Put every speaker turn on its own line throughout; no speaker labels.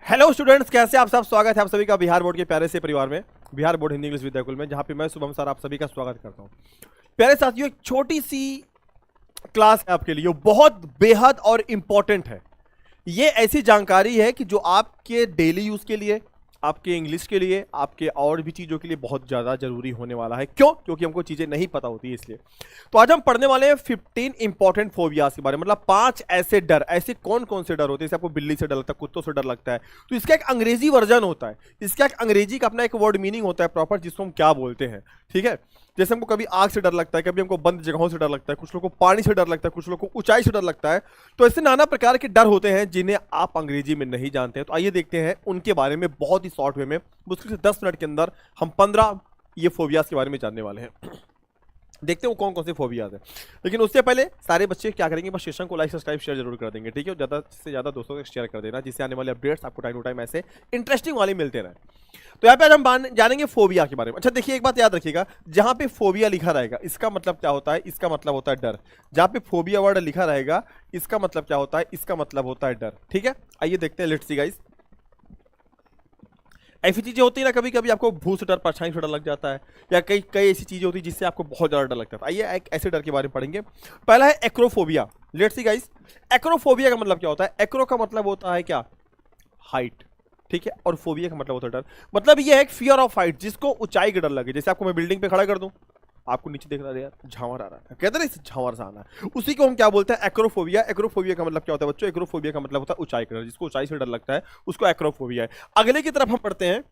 Hello students, कैसे आप सब। स्वागत है आप सभी का बिहार बोर्ड के प्यारे से परिवार में, बिहार बोर्ड हिंदी इंग्लिश विद्याकुल में, जहां पे मैं शुभम सर आप सभी का स्वागत करता हूं। प्यारे साथियों, एक छोटी सी क्लास है आपके लिए, बहुत बेहद और इंपॉर्टेंट है। ये ऐसी जानकारी है कि जो आपके डेली यूज के लिए, आपके इंग्लिश के लिए, आपके और भी चीज़ों के लिए बहुत ज़्यादा जरूरी होने वाला है। क्यों? क्योंकि हमको चीज़ें नहीं पता होती है, इसलिए। तो आज हम पढ़ने वाले हैं 15 इंपॉर्टेंट फोबियाज के बारे में, मतलब 5 ऐसे डर। ऐसे कौन कौन से डर होते हैं? जैसे आपको बिल्ली से डर लगता है, कुत्तों से डर लगता है, तो इसका एक अंग्रेजी वर्जन होता है, इसका एक अंग्रेजी का अपना एक वर्ड मीनिंग होता है प्रॉपर, जिसको हम क्या बोलते हैं। ठीक है, जैसे हमको कभी आग से डर लगता है, कभी हमको बंद जगहों से डर लगता है, कुछ लोगों को पानी से डर लगता है, कुछ लोगों को ऊंचाई से डर लगता है। तो ऐसे नाना प्रकार के डर होते हैं जिन्हें आप अंग्रेजी में नहीं जानते हैं। तो आइए देखते हैं उनके बारे में बहुत ही शॉर्ट वे में, मुश्किल से 10 मिनट के अंदर हम 15 ये फोबियाज के बारे में जानने वाले हैं। देखते हैं वो कौन कौन से फोबियाज है। लेकिन उससे पहले सारे बच्चे क्या करेंगे, बस सेशन को लाइक सब्सक्राइब शेयर जरूर कर देंगे। ठीक है, ज़्यादा से ज़्यादा दोस्तों को शेयर कर देना, जिससे आने वाले अपडेट्स आपको टाइम टू टाइम ऐसे इंटरेस्टिंग वाले मिलते रहे। तो यहाँ पे आज हम जानेंगे फोबिया के बारे में। अच्छा देखिए, एक बात याद रखिएगा, जहां पे फोबिया लिखा रहेगा इसका मतलब क्या होता है? इसका मतलब होता है डर। जहां पे फोबिया वर्ड लिखा रहेगा इसका मतलब क्या होता है? इसका मतलब होता है डर। ठीक है, आइए देखते हैं। लेट्स सी गाइस, ऐसी चीजें होती है ना, कभी कभी आपको भूत से डर, परछाई से डर लग जाता है, या कई कई ऐसी चीजें होती है जिससे आपको बहुत ज्यादा डर लगता है। आइए एक ऐसे डर के बारे में पढ़ेंगे। पहला है acrophobia. Let's see guys, acrophobia का मतलब क्या होता है? एक्रो का मतलब होता है क्या? हाइट। ठीक है, और फोबिया का मतलब होता है डर। मतलब ये है एक फियर ऑफ हाइट, जिसको ऊंचाई का डर लगे। जैसे आपको मैं बिल्डिंग पे खड़ा कर दूं, आपको नीचे देख रहा है यार, झांवर आ रहा है, कहते हैं झांवर सा आना है, उसी को हम क्या बोलते हैं? एक्रोफोबिया। एक्रोफोबिया का मतलब क्या होता है बच्चों? एक्रोफोबिया का मतलब होता है ऊंचाई का डर। जिसको ऊंचाई से डर लगता है उसको एक्रोफोबिया है। अगले की तरफ हम पढ़ते हैं।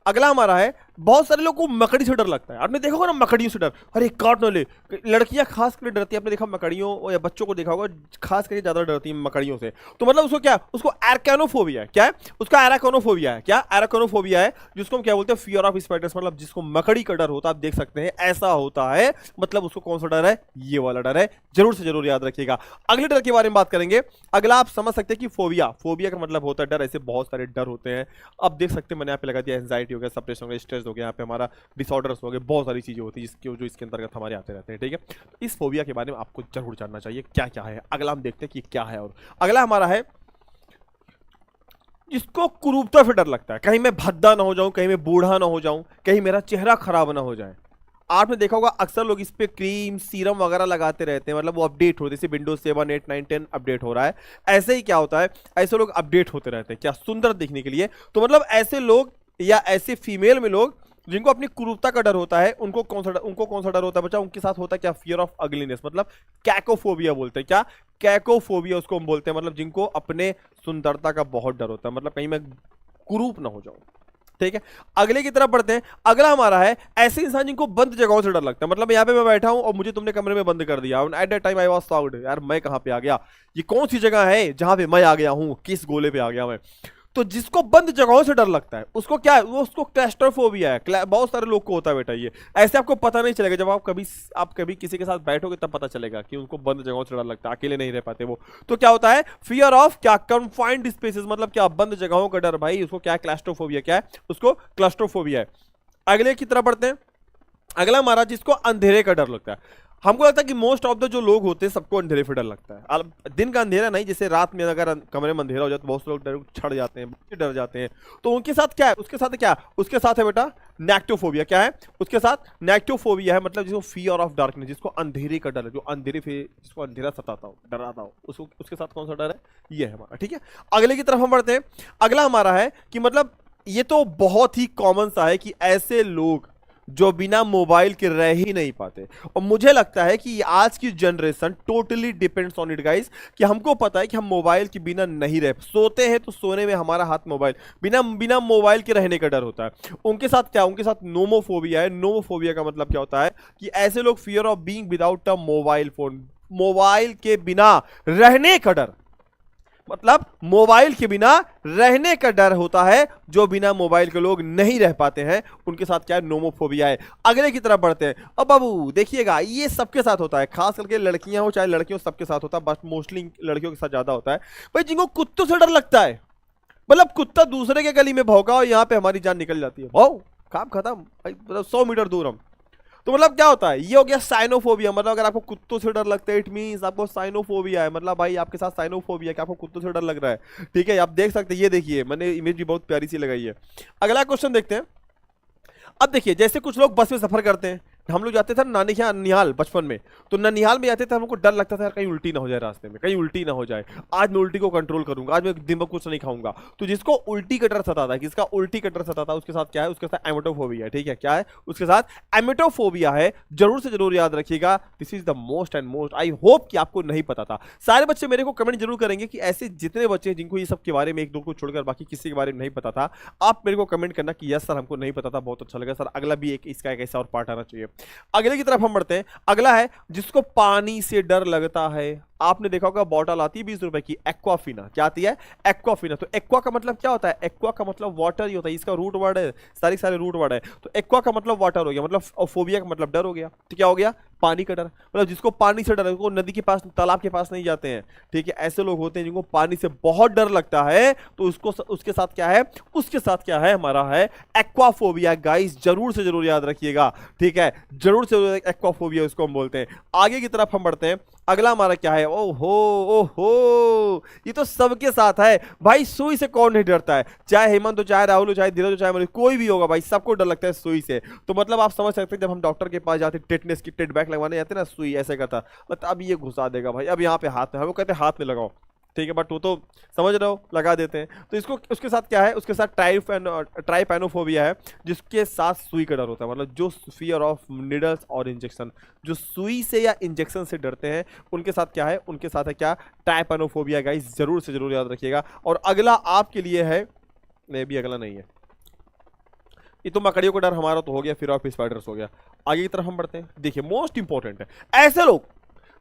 अगला हमारा है, बहुत सारे लोगों को मकड़ी से डर लगता है। आपने देखा होगा ना, मकड़ियों से डर, अरे काट न ले। लड़कियां खास करके डरती है, आपने देखा मकड़ियों, या बच्चों को देखा होगा खास करके ज्यादा डरती है मकड़ियों से। तो मतलब उसको क्या, उसको एरकानोफोबिया है। क्या है उसका? एराकोनोफोबिया है। क्या? एराकोनोफोबिया है, जिसको हम क्या बोलते हैं? Fear of spiders. मतलब जिसको मकड़ी का डर होता है, आप देख सकते हैं ऐसा होता है। मतलब उसको कौन सा डर है? ये वाला डर है। जरूर से जरूर याद रखिएगा। अगले डर के बारे में बात करेंगे। अगला आप समझ सकते हैं कि फोबिया, फोबिया का मतलब होता है डर। ऐसे बहुत सारे डर होते हैं, अब देख सकते हैं मैंने यहाँ पे लगा दिया, एंजाइटी हो गया, सप्रेशन हो गया, स्ट्रेस हो गया, यहाँ पे हमारा डिसऑर्डर्स हो गए, बहुत सारी चीजें होती है जिसके जो इसके अंतर्गत हमारे आते रहते हैं। ठीक है, इस फोबिया के बारे में आपको जरूर जानना चाहिए क्या क्या है। अगला हम देखते हैं कि क्या है। और अगला हमारा है, जिसको कुरूपता से डर लगता है। कहीं मैं भद्दा ना हो जाऊं, कहीं मैं बूढ़ा ना हो जाऊं, कहीं मेरा चेहरा खराब ना हो जाए। आपने देखा होगा अक्सर लोग इस पे क्रीम, सीरम वगैरह लगाते रहते हैं, मतलब वो अपडेट होते हैं। जैसे विंडोज 7, 8, 9, 10 अपडेट हो रहा है, ऐसे ही क्या होता है, ऐसे लोग अपडेट होते रहते हैं, क्या? सुंदर दिखने के लिए। तो मतलब ऐसे लोग, या ऐसे फीमेल में लोग जिनको अपनी कुरूपता का डर होता है, उनको कौन सा डर होता है बच्चा? उनके साथ होता है क्या? फियर ऑफ अगलीनेस, मतलब कैकोफोबिया बोलते हैं। क्या? कैकोफोबिया उसको हम बोलते हैं, मतलब जिनको अपने सुंदरता का बहुत डर होता है, मतलब कहीं मैं कुरूप ना हो जाऊं। ठीक है, अगले की तरफ बढ़ते हैं। अगला हमारा है, ऐसे इंसान जिनको बंद जगहों से डर लगता है। मतलब यहाँ पे मैं बैठा हूं और मुझे तुमने कमरे में बंद कर दिया, at that time I was shocked, यार मैं कहां पे आ गया, ये कौन सी जगह है जहां पे मैं आ गया हूं, किस गोले पे आ गया मैं। तो जिसको बंद जगहों से डर लगता है उसको क्या है? वो उसको क्लस्ट्रोफोबिया है। बहुत सारे लोग को होता है बेटा ये। ऐसे आपको पता नहीं चलेगा, जब आप कभी किसी के साथ बैठोगे तब पता चलेगा कि उनको बंद जगहों से डर लगता है, अकेले नहीं रह पाते वो। तो क्या होता है? फियर ऑफ क्या? कन्फाइंड स्पेसेस, मतलब क्या? बंद जगहों का डर भाई, उसको क्या है? क्लस्ट्रोफोबिया। क्या है? उसको क्लस्ट्रोफोबिया है। अगले की तरफ बढ़ते हैं। अगला हमारा, जिसको अंधेरे का डर लगता है। हमको लगता है कि मोस्ट ऑफ द जो लोग होते हैं सबको अंधेरे से डर लगता है। दिन का अंधेरा नहीं, जैसे रात में अगर कमरे में अंधेरा हो जाए तो बहुत से लोग डर छड़ जाते हैं, बच्चे डर जाते हैं। तो उनके साथ क्या है? उसके साथ क्या? उसके साथ है बेटा नेक्टोफोबिया। क्या है उसके साथ? नेक्टोफोबिया है, मतलब जिसको फियर ऑफ डार्कनेस, जिसको अंधेरे का डर है, जो अंधेरे से, जिसको अंधेरा सताता हो, डराता हो, उसको उसके साथ कौन सा डर है? ये है हमारा। ठीक है, अगले की तरफ हम बढ़ते हैं। अगला हमारा है कि मतलब ये तो बहुत ही कॉमन सा है कि ऐसे लोग जो बिना मोबाइल के रह ही नहीं पाते। और मुझे लगता है कि आज की generation totally depends on it guys, कि हमको पता है कि हम मोबाइल के बिना नहीं रह सोते हैं, तो सोने में हमारा हाथ मोबाइल, बिना बिना मोबाइल के रहने का डर होता है। उनके साथ क्या? उनके साथ नोमोफोबिया है। नोमोफोबिया का मतलब क्या होता है? कि ऐसे लोग fear of being without a mobile phone, mobile के बिना रहने का डर, मतलब मोबाइल के बिना रहने का डर होता है। जो बिना मोबाइल के लोग नहीं रह पाते हैं उनके साथ क्या है? नोमोफोबिया है। अगले की तरफ बढ़ते हैं। अब बाबू देखिएगा, ये सबके साथ होता है, खास करके लड़कियां हो चाहे लड़कियों, सबके साथ होता है, बस मोस्टली लड़कियों के साथ ज्यादा होता है। भाई जिनको कुत्तों से डर लगता है, मतलब कुत्ता दूसरे के गली में भौंका और यहाँ पे हमारी जान निकल जाती है, भाव काम खत्म भाई, मतलब 100 मीटर दूर हम। तो मतलब क्या होता है, ये हो गया साइनोफोबिया। मतलब अगर आपको कुत्तों से डर लगता है, इट मींस आपको साइनोफोबिया है। मतलब भाई आपके साथ साइनोफोबिया है कि आपको कुत्तों से डर लग रहा है। ठीक है, आप देख सकते हैं, ये देखिए मैंने इमेज भी बहुत प्यारी सी लगाई है। अगला क्वेश्चन देखते हैं। अब देखिए, जैसे कुछ लोग बस में सफर करते हैं, हम लोग जाते थे ननिहाल बचपन में, तो ननिहाल में जाते थे, हमको डर लगता था यार कहीं उल्टी ना हो जाए रास्ते में, कहीं उल्टी ना हो जाए। आज मैं उल्टी को कंट्रोल करूंगा, आज मैं दिन भर कुछ नहीं खाऊंगा। तो जिसको उल्टी का डर सताता है, किसका उल्टी का डर सताता है, उसके साथ क्या है, उसके साथ एमेटोफोबिया है। ठीक है, क्या है, उसके साथ एमेटोफोबिया है। जरूर से जरूर याद रखिएगा, this is the most and most. I hope कि आपको नहीं पता था। सारे बच्चे मेरे को कमेंट जरूर करेंगे कि ऐसे जितने बच्चे हैं जिनको ये सब के बारे में, एक दो को छोड़कर बाकी किसी के बारे में नहीं पता था, आप मेरे को कमेंट करना कि यस सर हमको नहीं पता था, बहुत अच्छा लगा सर, अगला भी एक इसका एक ऐसा और पार्ट आना चाहिए। अगले की तरफ हम बढ़ते हैं। अगला है जिसको पानी से डर लगता है। आपने देखा होगा बॉटल आती है 20 रुपए की, एक्वाफिना। क्या आती है, एक्वाफिना। तो एक्वा का मतलब क्या होता है, एक्वा का मतलब वाटर ही होता है, इसका रूट वर्ड है, सारे रूट वर्ड है। तो एक्वा का मतलब वाटर हो गया, मतलब फोबिया का मतलब डर हो गया। तो क्या हो गया, पानी का डर। मतलब जिसको पानी से डर है, वो नदी के पास, तालाब के पास नहीं जाते हैं। ठीक है, ऐसे लोग होते हैं जिनको पानी से बहुत डर लगता है, तो उसको उसके साथ क्या है, उसके साथ क्या है, हमारा है एक्वाफोबिया। गाइस जरूर से जरूर याद रखिएगा। ठीक है, जरूर से जरूर एक्वाफोबिया उसको हम बोलते हैं। आगे की तरफ हम बढ़ते हैं। अगला हमारा क्या है, ओहो ओहो, ये तो सबके साथ है भाई। सुई से कौन नहीं डरता है, चाहे हेमंत हो, चाहे राहुल हो, चाहे धीरज हो, चाहे मनीष, कोई भी होगा भाई, सबको डर लगता है सुई से। तो मतलब आप समझ सकते हैं, जब हम डॉक्टर के पास जाते, टेटनेस की टेट बैक लगवाने जाते ना, सुई ऐसे करता, मतलब अब ये घुसा देगा भाई, अब यहाँ पे हाथ में, हम कहते हैं हाथ में लगाओ। ठीक है, बट वो तो समझ रहे हो, लगा देते हैं। तो इसको, उसके साथ क्या है, उसके साथ ट्राइपैनोफोबिया है, जिसके साथ सुई का डर होता है। मतलब जो फियर ऑफ निडल्स और इंजेक्शन, जो सुई से या इंजेक्शन से डरते हैं, उनके साथ क्या है, उनके साथ है क्या, ट्राइपैनोफोबिया। गाइस जरूर से जरूर याद रखिएगा। और अगला आपके लिए है, नहीं भी अगला नहीं है, ये तो मकड़ियों का डर हमारा तो हो गया, फिर ऑफ स्पाइडर्स हो गया। आगे की तरफ हम बढ़ते हैं। देखिए मोस्ट इंपॉर्टेंट है, ऐसे लोग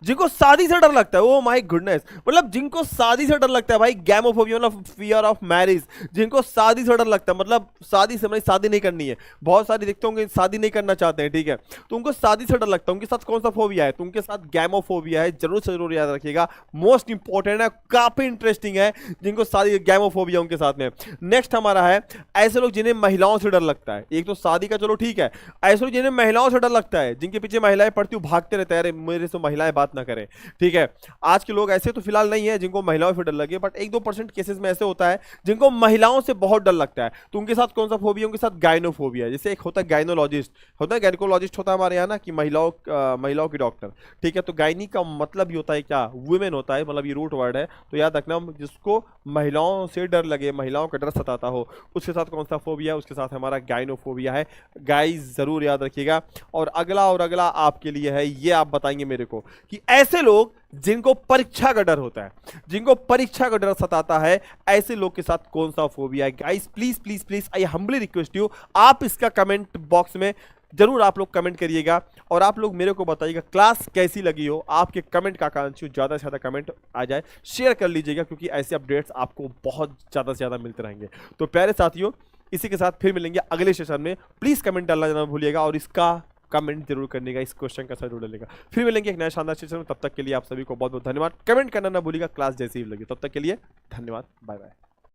जिनको शादी से डर लगता है, ओ माय गुडनेस, मतलब जिनको शादी से डर लगता है भाई, गैमोफोबिया मतलब फियर ऑफ मैरिज। जिनको शादी से डर लगता है, मतलब शादी से, मतलब शादी नहीं करनी है, बहुत सारे देखते होंगे शादी नहीं करना चाहते हैं। ठीक है, तो उनको शादी से डर लगता है, उनके साथ कौन सा फोबिया है, तो उनके साथ गैमोफोबिया है। जरूर से जरूर याद रखिएगा, मोस्ट इंपॉर्टेंट है, काफी इंटरेस्टिंग है, जिनको शादी गैमोफोबिया उनके साथ में। नेक्स्ट हमारा है ऐसे लोग जिन्हें महिलाओं से डर लगता है। एक तो शादी का चलो ठीक है, ऐसे लोग जिन्हें महिलाओं से डर लगता है, जिनके पीछे महिलाएं पड़ती, भागते रहते हैं, अरे मेरे से महिलाएं बात ना करें। ठीक है, आज के लोग ऐसे तो फिलहाल नहीं है जिनको महिलाओं से डर लगे, बट 1-2% केसेस में ऐसे होता है जिनको महिलाओं से बहुत डर लगता है। तो उनके साथ कौन सा फोबिया, उनके साथ गायनोफोबिया। जैसे एक होता है गायनोलॉजिस्ट, होता है गायनिकोलॉजिस्ट होता है हमारे यहाँ ना, कि महिलाओं की डॉक्टर। ठीक है, तो गायनी का मतलब ही होता है क्या, वुमेन होता है, मतलब ये रूट वर्ड है। तो याद रखना, जिसको महिलाओं से डर लगे, महिलाओं का डर सताता हो, उसके साथ कौन सा फोबिया, उसके साथ हमारा गायनोफोबिया है। गाइस जरूर याद रखिएगा। और अगला आपके लिए है, ये आप बताएंगे मेरे को कि ऐसे लोग जिनको परीक्षा का डर होता है, जिनको परीक्षा का डर सताता है, ऐसे लोग के साथ कौन सा फोबिया है। Guys please please please, I humbly request you, आप इसका कमेंट बॉक्स में जरूर आप लोग कमेंट करिएगा। और आप लोग मेरे को बताइएगा क्लास कैसी लगी हो, आपके कमेंट का आकांक्षी ज्यादा से ज्यादा कमेंट आ जाए, शेयर कर लीजिएगा, क्योंकि ऐसे अपडेट्स आपको बहुत ज्यादा से ज्यादा मिलते रहेंगे। तो प्यारे साथियों, इसी के साथ फिर मिलेंगे अगले सेशन में। प्लीज कमेंट डालना ना भूलिएगा, और इसका कमेंट जरूर करने का, इस क्वेश्चन का सर जरूर डालेगा। फिर मिलेंगे एक नया शानदार सेशन में, तब तक के लिए आप सभी को बहुत बहुत धन्यवाद। कमेंट करना ना भूलिएगा क्लास जैसी ही लगी। तब तक के लिए धन्यवाद, बाय बाय।